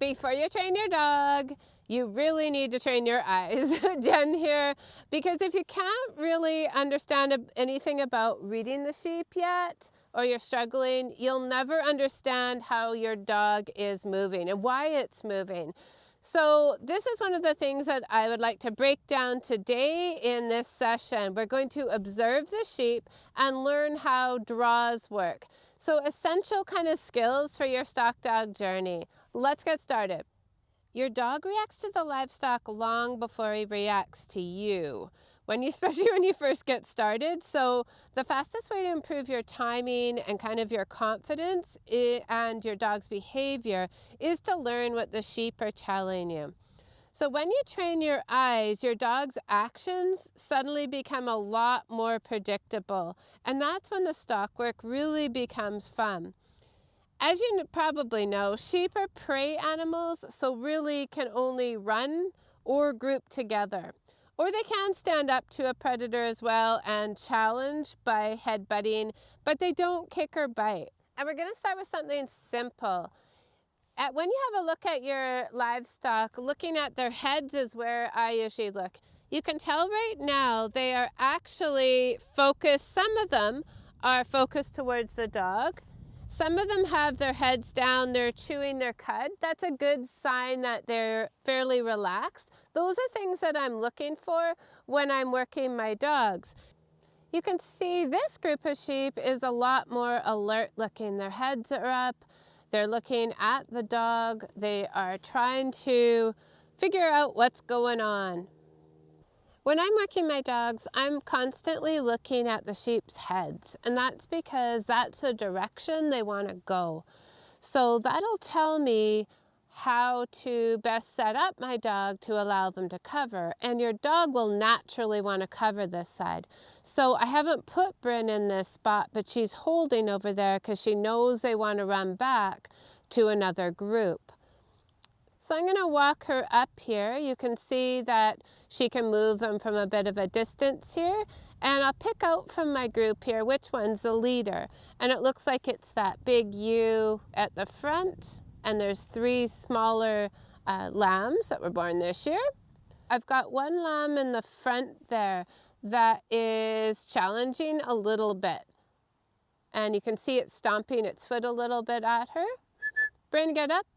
Before you train your dog, you really need to train your eyes. Jen here, because if you can't really understand anything about reading the sheep yet, or you're struggling, you'll never understand how your dog is moving and why it's moving. So this is one of the things that I would like to break down today in this session. We're going to observe the sheep and learn how draws work. So essential kind of skills for your stock dog journey. Let's get started. Your dog reacts to the livestock long before he reacts to you, especially when you first get started. So the fastest way to improve your timing and kind of your confidence and your dog's behavior is to learn what the sheep are telling you. So when you train your eyes, your dog's actions suddenly become a lot more predictable. And that's when the stock work really becomes fun. As you probably know, sheep are prey animals, so really can only run or group together. Or they can stand up to a predator as well and challenge by headbutting, but they don't kick or bite. And we're going to start with something simple. When you have a look at your livestock, looking at their heads is where I usually look. You can tell right now they are actually focused. Some of them are focused towards the dog. Some of them have their heads down, they're chewing their cud. That's a good sign that they're fairly relaxed. Those are things that I'm looking for when I'm working my dogs. You can see this group of sheep is a lot more alert looking. Their heads are up. They're looking at the dog. They are trying to figure out what's going on. When I'm working my dogs, I'm constantly looking at the sheep's heads, and that's because that's the direction they want to go. So that'll tell me how to best set up my dog to allow them to cover, and your dog will naturally want to cover this side. So I haven't put Bryn in this spot, but she's holding over there because she knows they want to run back to another group. So I'm going to walk her up here. You can see that she can move them from a bit of a distance here, and I'll pick out from my group here which one's the leader, and it looks like it's that big ewe at the front. And there's 3 smaller lambs that were born this year. I've got one lamb in the front there that is challenging a little bit. And you can see it stomping its foot a little bit at her. Bryn, get up.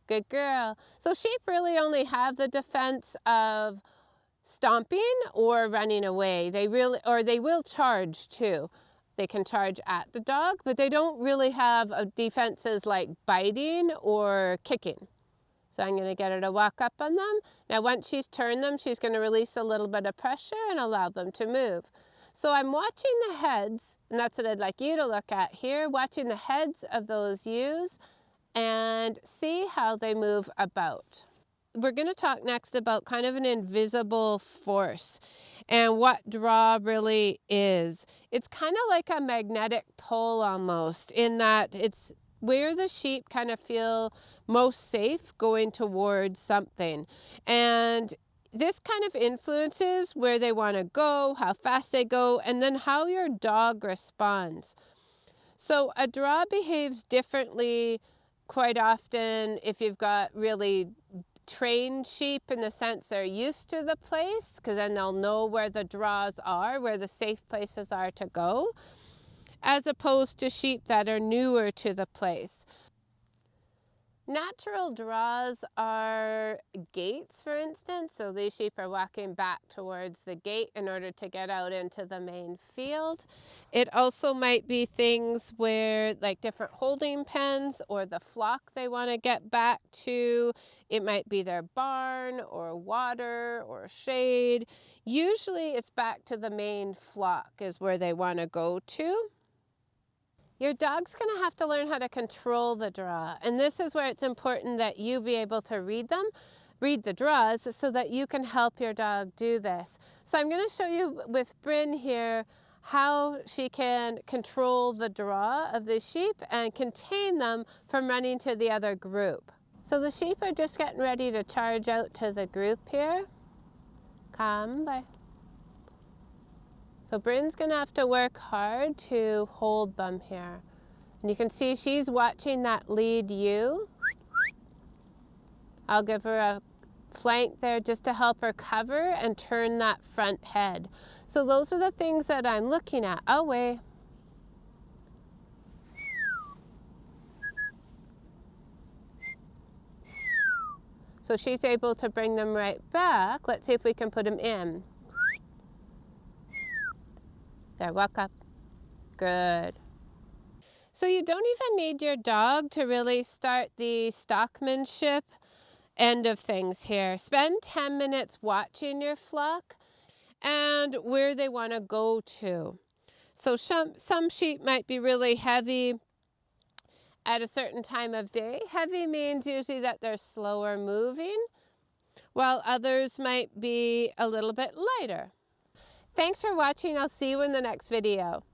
Good girl. So sheep really only have the defense of stomping or running away. They will charge too. They can charge at the dog, but they don't really have defenses like biting or kicking. So I'm going to get her to walk up on them. Now once she's turned them, she's going to release a little bit of pressure and allow them to move. So I'm watching the heads, and that's what I'd like you to look at here, watching the heads of those ewes and see how they move about. We're going to talk next about kind of an invisible force and what draw really is. It's kind of like a magnetic pull almost, in that it's where the sheep kind of feel most safe going towards something. And this kind of influences where they want to go, how fast they go, and then how your dog responds. So a draw behaves differently quite often if you've got really trained sheep, in the sense they're used to the place, because then they'll know where the draws are, where the safe places are to go, as opposed to sheep that are newer to the place. Natural draws are gates, for instance. So these sheep are walking back towards the gate in order to get out into the main field. It also might be things where, like different holding pens or the flock they want to get back to. It might be their barn or water or shade. Usually it's back to the main flock is where they want to go to. Your dog's going to have to learn how to control the draw, and this is where it's important that you be able to read the draws, so that you can help your dog do this. So I'm going to show you with Bryn here how she can control the draw of the sheep and contain them from running to the other group. So the sheep are just getting ready to charge out to the group here. Come by. So Bryn's going to have to work hard to hold them here. And you can see she's watching that lead ewe. I'll give her a flank there just to help her cover and turn that front head. So those are the things that I'm looking at. Away. So she's able to bring them right back. Let's see if we can put them in. There, walk up. Good. So you don't even need your dog to really start the stockmanship end of things here. Spend 10 minutes watching your flock and where they want to go to. So some sheep might be really heavy at a certain time of day. Heavy means usually that they're slower moving, while others might be a little bit lighter. Thanks for watching. I'll see you in the next video.